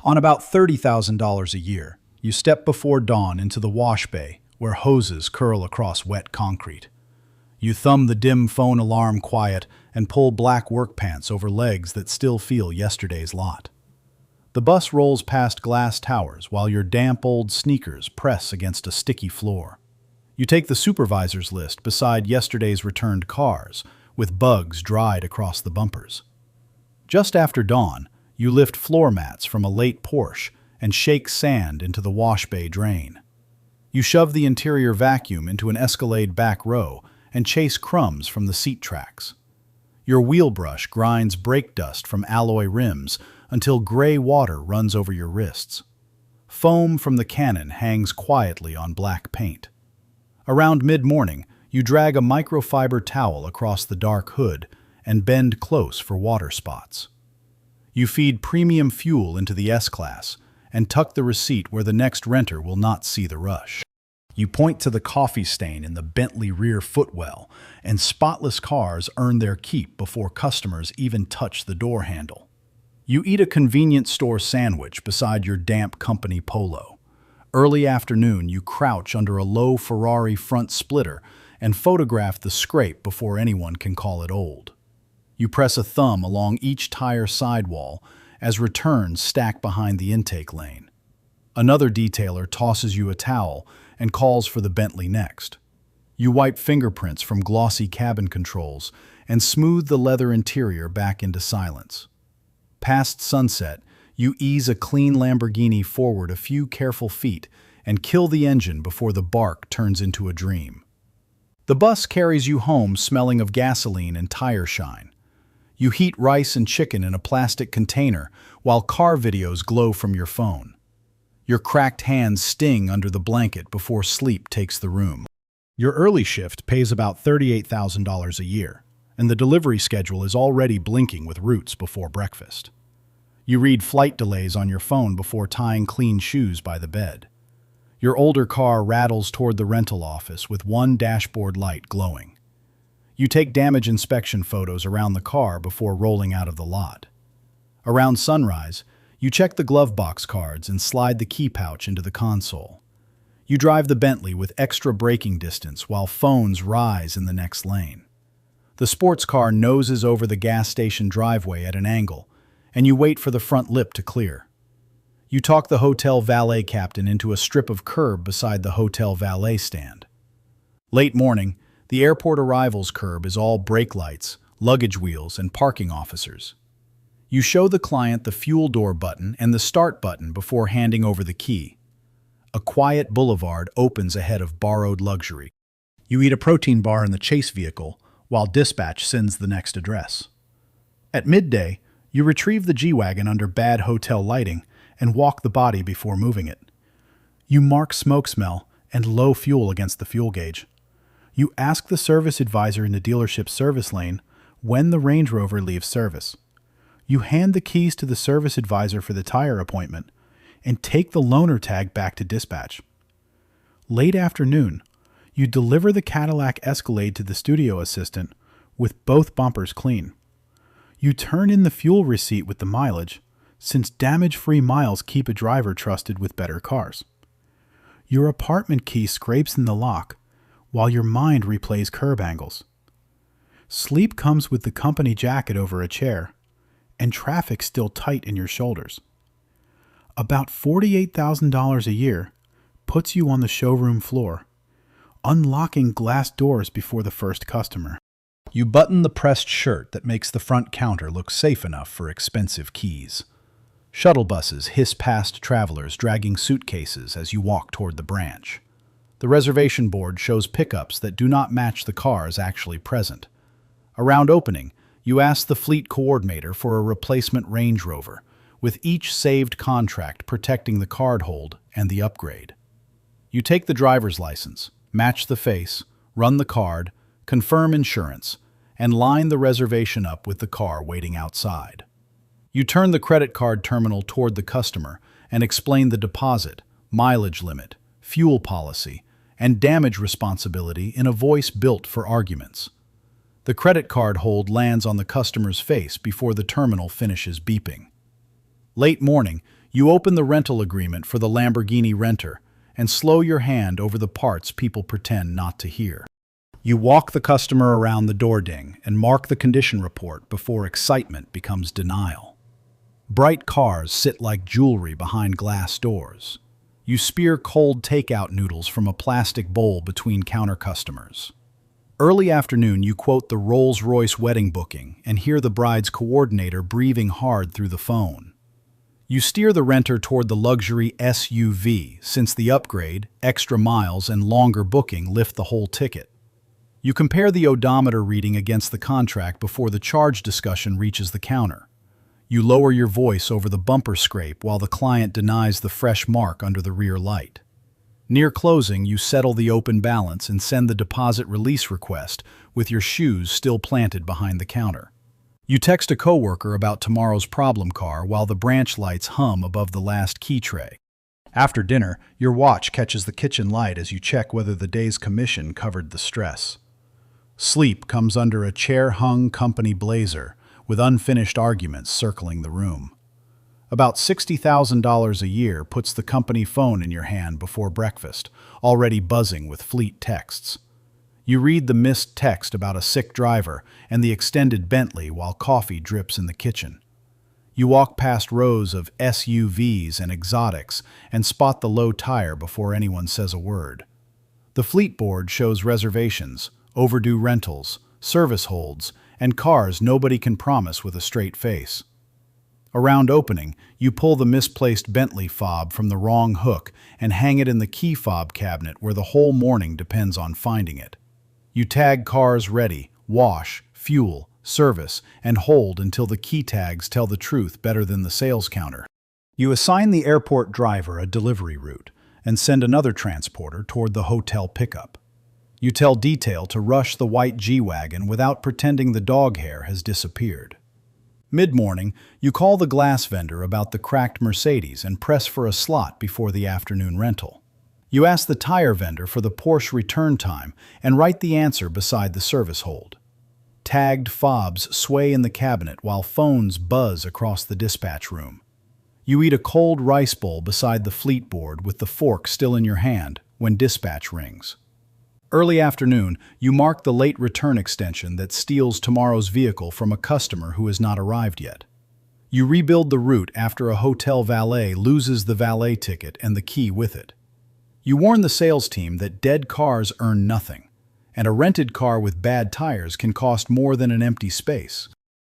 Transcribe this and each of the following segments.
On about $30,000 a year, you step before dawn into the wash bay where hoses curl across wet concrete. You thumb the dim phone alarm quiet and pull black work pants over legs that still feel yesterday's lot. The bus rolls past glass towers while your damp old sneakers press against a sticky floor. You take the supervisor's list beside yesterday's returned cars, with bugs dried across the bumpers. Just after dawn, you lift floor mats from a late Porsche and shake sand into the wash bay drain. You shove the interior vacuum into an Escalade back row and chase crumbs from the seat tracks. Your wheel brush grinds brake dust from alloy rims until gray water runs over your wrists. Foam from the cannon hangs quietly on black paint. Around mid-morning, you drag a microfiber towel across the dark hood and bend close for water spots. You feed premium fuel into the S-Class and tuck the receipt where the next renter will not see the rush. You point to the coffee stain in the Bentley rear footwell, and spotless cars earn their keep before customers even touch the door handle. You eat a convenience store sandwich beside your damp company polo. Early afternoon, you crouch under a low Ferrari front splitter and photograph the scrape before anyone can call it old. You press a thumb along each tire sidewall as returns stack behind the intake lane. Another detailer tosses you a towel and calls for the Bentley next. You wipe fingerprints from glossy cabin controls and smooth the leather interior back into silence. Past sunset, you ease a clean Lamborghini forward a few careful feet and kill the engine before the bark turns into a dream. The bus carries you home smelling of gasoline and tire shine. You heat rice and chicken in a plastic container while car videos glow from your phone. Your cracked hands sting under the blanket before sleep takes the room. Your early shift pays about $38,000 a year, and the delivery schedule is already blinking with routes before breakfast. You read flight delays on your phone before tying clean shoes by the bed. Your older car rattles toward the rental office with one dashboard light glowing. You take damage inspection photos around the car before rolling out of the lot. Around sunrise, you check the glove box cards and slide the key pouch into the console. You drive the Bentley with extra braking distance while phones rise in the next lane. The sports car noses over the gas station driveway at an angle, and you wait for the front lip to clear. You talk the hotel valet captain into a strip of curb beside the hotel valet stand. Late morning, the airport arrivals curb is all brake lights, luggage wheels, and parking officers. You show the client the fuel door button and the start button before handing over the key. A quiet boulevard opens ahead of borrowed luxury. You eat a protein bar in the chase vehicle while dispatch sends the next address. At midday, you retrieve the G-Wagon under bad hotel lighting and walk the body before moving it. You mark smoke smell and low fuel against the fuel gauge. You ask the service advisor in the dealership's service lane when the Range Rover leaves service. You hand the keys to the service advisor for the tire appointment and take the loaner tag back to dispatch. Late afternoon, you deliver the Cadillac Escalade to the studio assistant with both bumpers clean. You turn in the fuel receipt with the mileage, since damage-free miles keep a driver trusted with better cars. Your apartment key scrapes in the lock, while your mind replays curb angles. Sleep comes with the company jacket over a chair, and traffic still tight in your shoulders. About $48,000 a year puts you on the showroom floor, unlocking glass doors before the first customer. You button the pressed shirt that makes the front counter look safe enough for expensive keys. Shuttle buses hiss past travelers dragging suitcases as you walk toward the branch. The reservation board shows pickups that do not match the cars actually present. Around opening, you ask the fleet coordinator for a replacement Range Rover, with each saved contract protecting the card hold and the upgrade. You take the driver's license, match the face, run the card, confirm insurance, and line the reservation up with the car waiting outside. You turn the credit card terminal toward the customer and explain the deposit, mileage limit, fuel policy, and damage responsibility in a voice built for arguments. The credit card hold lands on the customer's face before the terminal finishes beeping. Late morning, You open the rental agreement for the Lamborghini renter and slow your hand over the parts people pretend not to hear. You walk the customer around the door ding and mark the condition report before excitement becomes denial. Bright cars sit like jewelry behind glass doors. You spear cold takeout noodles from a plastic bowl between counter customers. Early afternoon, you quote the Rolls-Royce wedding booking and hear the bride's coordinator breathing hard through the phone. You steer the renter toward the luxury SUV since the upgrade, extra miles, and longer booking lift the whole ticket. You compare the odometer reading against the contract before the charge discussion reaches the counter. You lower your voice over the bumper scrape while the client denies the fresh mark under the rear light. Near closing, you settle the open balance and send the deposit release request with your shoes still planted behind the counter. You text a coworker about tomorrow's problem car while the branch lights hum above the last key tray. After dinner, your watch catches the kitchen light as you check whether the day's commission covered the stress. Sleep comes under a chair-hung company blazer with unfinished arguments circling the room. About $60,000 a year puts the company phone in your hand before breakfast, already buzzing with fleet texts. You read the missed text about a sick driver and the extended Bentley while coffee drips in the kitchen. You walk past rows of SUVs and exotics and spot the low tire before anyone says a word. The fleet board shows reservations, overdue rentals, service holds, and cars nobody can promise with a straight face. Around opening, you pull the misplaced Bentley fob from the wrong hook and hang it in the key fob cabinet where the whole morning depends on finding it. You tag cars ready, wash, fuel, service, and hold until the key tags tell the truth better than the sales counter. You assign the airport driver a delivery route and send another transporter toward the hotel pickup. You tell detail to rush the white G-Wagon without pretending the dog hair has disappeared. Mid-morning, you call the glass vendor about the cracked Mercedes and press for a slot before the afternoon rental. You ask the tire vendor for the Porsche return time and write the answer beside the service hold. Tagged fobs sway in the cabinet while phones buzz across the dispatch room. You eat a cold rice bowl beside the fleet board with the fork still in your hand when dispatch rings. Early afternoon, you mark the late return extension that steals tomorrow's vehicle from a customer who has not arrived yet. You rebuild the route after a hotel valet loses the valet ticket and the key with it. You warn the sales team that dead cars earn nothing, and a rented car with bad tires can cost more than an empty space.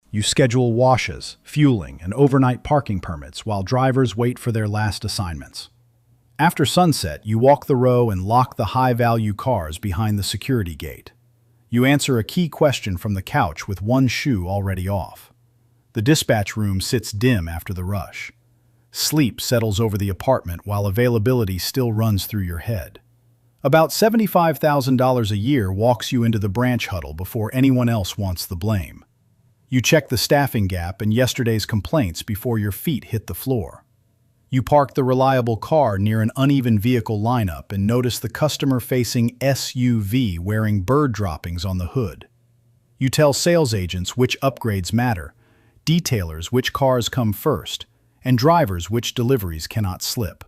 You schedule washes, fueling, and overnight parking permits while drivers wait for their last assignments. After sunset, you walk the row and lock the high-value cars behind the security gate. You answer a key question from the couch with one shoe already off. The dispatch room sits dim after the rush. Sleep settles over the apartment while availability still runs through your head. About $75,000 a year walks you into the branch huddle before anyone else wants the blame. You check the staffing gap and yesterday's complaints before your feet hit the floor. You park the reliable car near an uneven vehicle lineup and notice the customer-facing SUV wearing bird droppings on the hood. You tell sales agents which upgrades matter, detailers which cars come first, and drivers which deliveries cannot slip.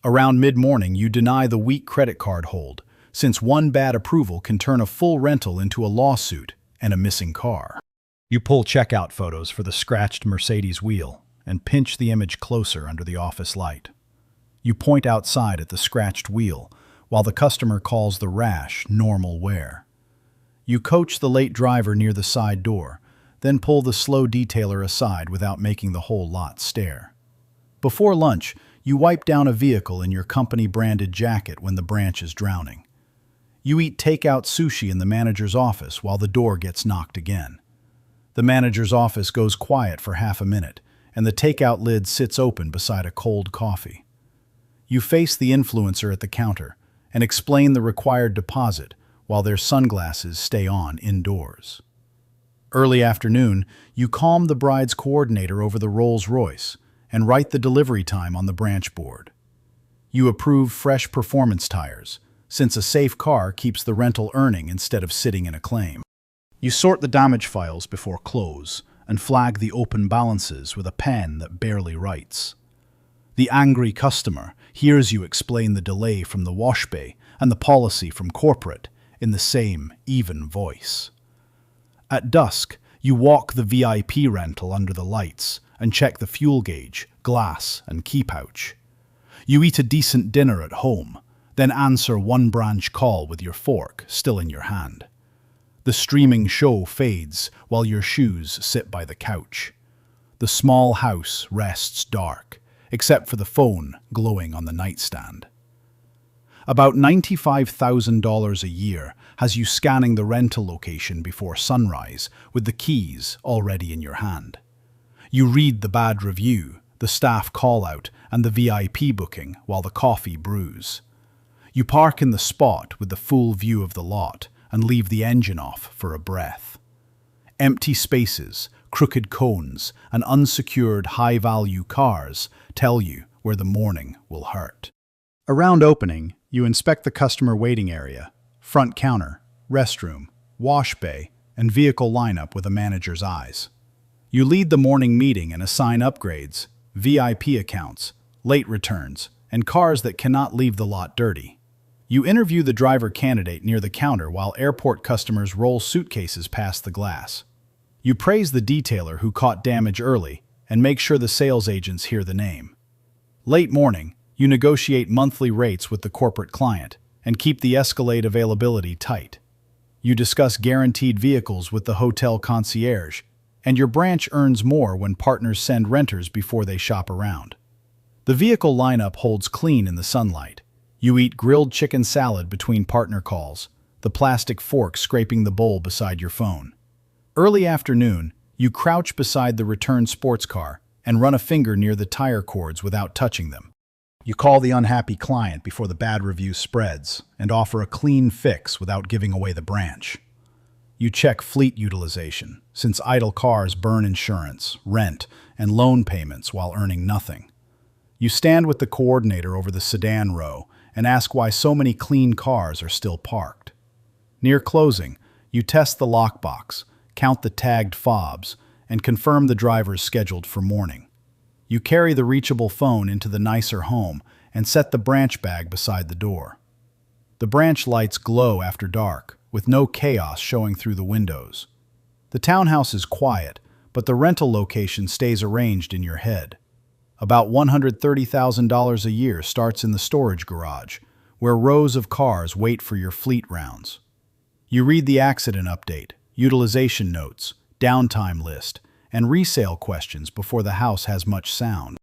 Around mid-morning, you deny the weak credit card hold, since one bad approval can turn a full rental into a lawsuit and a missing car. You pull checkout photos for the scratched Mercedes wheel and pinch the image closer under the office light. You point outside at the scratched wheel, while the customer calls the rash normal wear. You coach the late driver near the side door, then pull the slow detailer aside without making the whole lot stare. Before lunch, you wipe down a vehicle in your company-branded jacket when the branch is drowning. You eat takeout sushi in the manager's office while the door gets knocked again. The manager's office goes quiet for half a minute, and the takeout lid sits open beside a cold coffee. You face the influencer at the counter and explain the required deposit while their sunglasses stay on indoors. Early afternoon, you calm the bride's coordinator over the Rolls-Royce and write the delivery time on the branch board. You approve fresh performance tires, since a safe car keeps the rental earning instead of sitting in a claim. You sort the damage files before close and flag the open balances with a pen that barely writes. The angry customer hears you explain the delay from the wash bay and the policy from corporate in the same, even voice. At dusk, you walk the VIP rental under the lights and check the fuel gauge, glass, and key pouch. You eat a decent dinner at home, then answer one branch call with your fork still in your hand. The streaming show fades while your shoes sit by the couch. The small house rests dark, except for the phone glowing on the nightstand. About $95,000 a year has you scanning the rental location before sunrise with the keys already in your hand. You read the bad review, the staff call-out, and the VIP booking while the coffee brews. You park in the spot with the full view of the lot and leave the engine off for a breath. Empty spaces, crooked cones, and unsecured high-value cars tell you where the morning will hurt. Around opening, you inspect the customer waiting area, front counter, restroom, wash bay, and vehicle lineup with a manager's eyes. You lead the morning meeting and assign upgrades, VIP accounts, late returns, and cars that cannot leave the lot dirty. You interview the driver candidate near the counter while airport customers roll suitcases past the glass. You praise the detailer who caught damage early and make sure the sales agents hear the name. Late morning, you negotiate monthly rates with the corporate client and keep the Escalade availability tight. You discuss guaranteed vehicles with the hotel concierge, and your branch earns more when partners send renters before they shop around. The vehicle lineup holds clean in the sunlight. You eat grilled chicken salad between partner calls, the plastic fork scraping the bowl beside your phone. Early afternoon, you crouch beside the returned sports car and run a finger near the tire cords without touching them. You call the unhappy client before the bad review spreads and offer a clean fix without giving away the branch. You check fleet utilization, since idle cars burn insurance, rent, and loan payments while earning nothing. You stand with the coordinator over the sedan row and ask why so many clean cars are still parked. Near closing, you test the lockbox, count the tagged fobs, and confirm the drivers scheduled for morning. You carry the reachable phone into the nicer home and set the branch bag beside the door. The branch lights glow after dark, with no chaos showing through the windows. The townhouse is quiet, but the rental location stays arranged in your head. About $130,000 a year starts in the storage garage, where rows of cars wait for your fleet rounds. You read the accident update, utilization notes, downtime list, and resale questions before the house has much sound.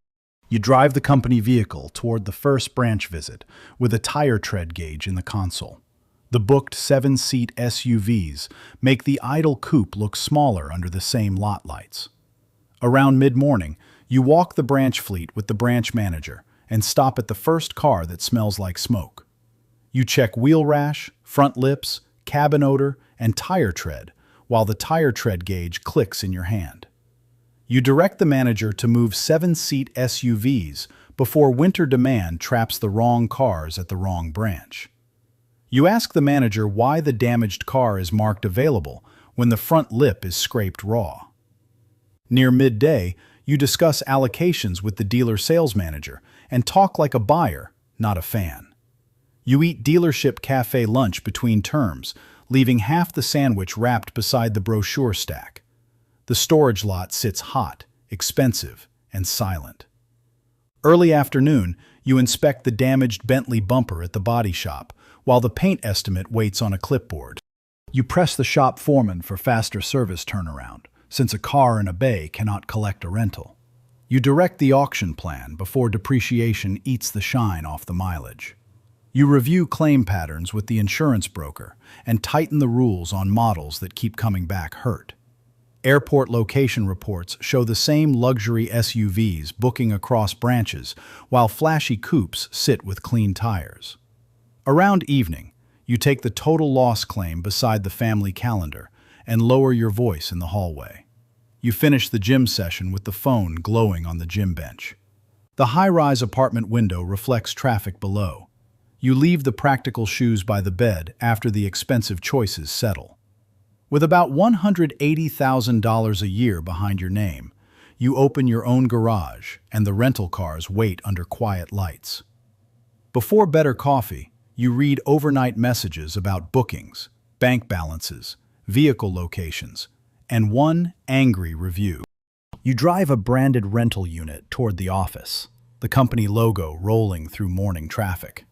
You drive the company vehicle toward the first branch visit with a tire tread gauge in the console. The booked 7-seat SUVs make the idle coupe look smaller under the same lot lights. Around mid-morning, you walk the branch fleet with the branch manager and stop at the first car that smells like smoke. You check wheel rash, front lips, cabin odor, and tire tread, while the tire tread gauge clicks in your hand. You direct the manager to move 7-seat SUVs before winter demand traps the wrong cars at the wrong branch. You ask the manager why the damaged car is marked available when the front lip is scraped raw. Near midday, you discuss allocations with the dealer sales manager and talk like a buyer, not a fan. You eat dealership cafe lunch between terms, leaving half the sandwich wrapped beside the brochure stack. The storage lot sits hot, expensive, and silent. Early afternoon, you inspect the damaged Bentley bumper at the body shop, while the paint estimate waits on a clipboard. You press the shop foreman for faster service turnaround, since a car in a bay cannot collect a rental. You direct the auction plan before depreciation eats the shine off the mileage. You review claim patterns with the insurance broker and tighten the rules on models that keep coming back hurt. Airport location reports show the same luxury SUVs booking across branches, while flashy coupes sit with clean tires. Around evening, you take the total loss claim beside the family calendar and lower your voice in the hallway. You finish the gym session with the phone glowing on the gym bench. The high-rise apartment window reflects traffic below. You leave the practical shoes by the bed after the expensive choices settle. With about $180,000 a year behind your name, you open your own garage, and the rental cars wait under quiet lights. Before better coffee, you read overnight messages about bookings, bank balances, vehicle locations, and one angry review. You drive a branded rental unit toward the office, the company logo rolling through morning traffic.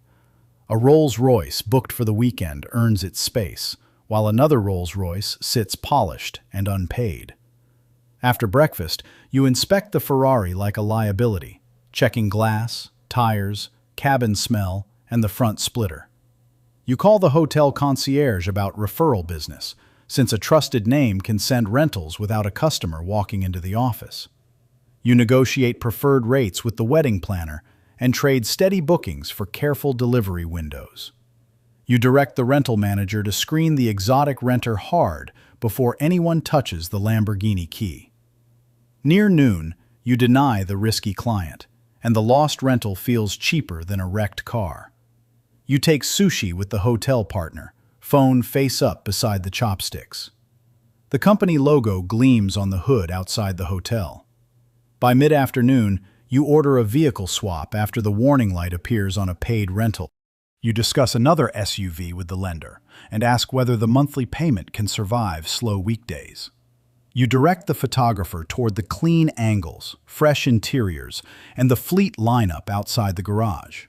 A Rolls-Royce booked for the weekend earns its space, while another Rolls-Royce sits polished and unpaid. After breakfast, you inspect the Ferrari like a liability, checking glass, tires, cabin smell, and the front splitter. You call the hotel concierge about referral business, since a trusted name can send rentals without a customer walking into the office. You negotiate preferred rates with the wedding planner and trade steady bookings for careful delivery windows. You direct the rental manager to screen the exotic renter hard before anyone touches the Lamborghini key. Near noon, you deny the risky client, and the lost rental feels cheaper than a wrecked car. You take sushi with the hotel partner, phone face up beside the chopsticks. The company logo gleams on the hood outside the hotel. By mid-afternoon, you order a vehicle swap after the warning light appears on a paid rental. You discuss another SUV with the lender and ask whether the monthly payment can survive slow weekdays. You direct the photographer toward the clean angles, fresh interiors, and the fleet lineup outside the garage.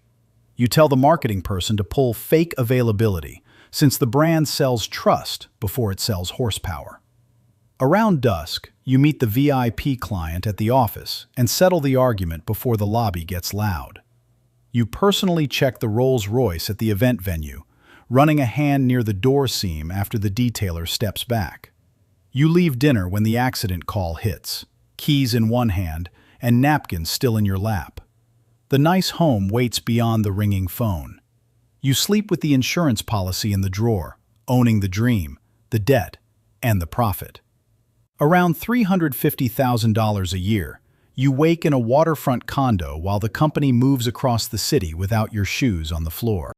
You tell the marketing person to pull fake availability, since the brand sells trust before it sells horsepower. Around dusk, you meet the VIP client at the office and settle the argument before the lobby gets loud. You personally check the Rolls-Royce at the event venue, running a hand near the door seam after the detailer steps back. You leave dinner when the accident call hits, keys in one hand and napkins still in your lap. The nice home waits beyond the ringing phone. You sleep with the insurance policy in the drawer, owning the dream, the debt, and the profit. Around $350,000 a year, you wake in a waterfront condo while the company moves across the city without your shoes on the floor.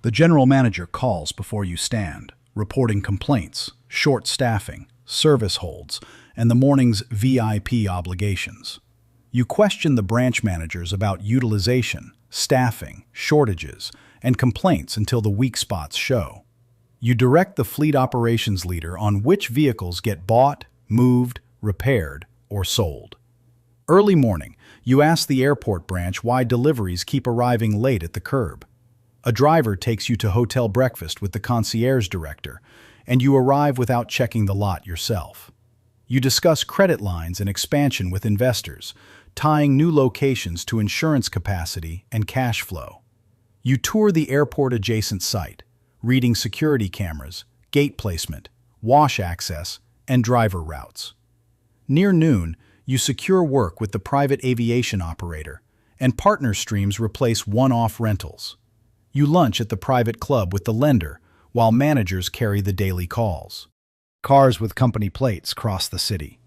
The general manager calls before you stand, reporting complaints, short staffing, service holds, and the morning's VIP obligations. You question the branch managers about utilization, staffing, shortages, and complaints until the weak spots show. You direct the fleet operations leader on which vehicles get bought, moved, repaired, or sold. Early morning, you ask the airport branch why deliveries keep arriving late at the curb. A driver takes you to hotel breakfast with the concierge director, and you arrive without checking the lot yourself. You discuss credit lines and expansion with investors, tying new locations to insurance capacity and cash flow. You tour the airport-adjacent site, reading security cameras, gate placement, wash access, and driver routes. Near noon, you secure work with the private aviation operator, and partner streams replace one-off rentals. You lunch at the private club with the lender, while managers carry the daily calls. Cars with company plates cross the city.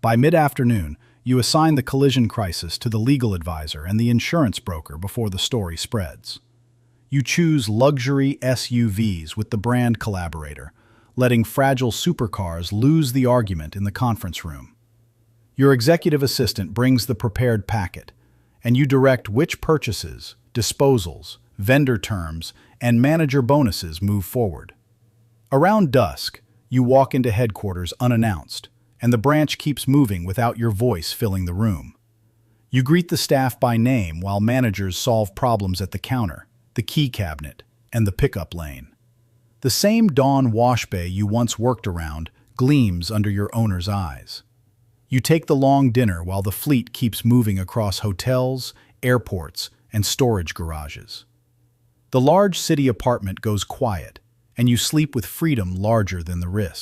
By mid-afternoon, you assign the collision crisis to the legal advisor and the insurance broker before the story spreads. You choose luxury SUVs with the brand collaborator, letting fragile supercars lose the argument in the conference room. Your executive assistant brings the prepared packet, and you direct which purchases, disposals, vendor terms, and manager bonuses move forward. Around dusk, you walk into headquarters unannounced, and the branch keeps moving without your voice filling the room. You greet the staff by name while managers solve problems at the counter, the key cabinet, and the pickup lane. The same Dawn wash bay you once worked around gleams under your owner's eyes. You take the long dinner while the fleet keeps moving across hotels, airports, and storage garages. The large city apartment goes quiet, and you sleep with freedom larger than the risk.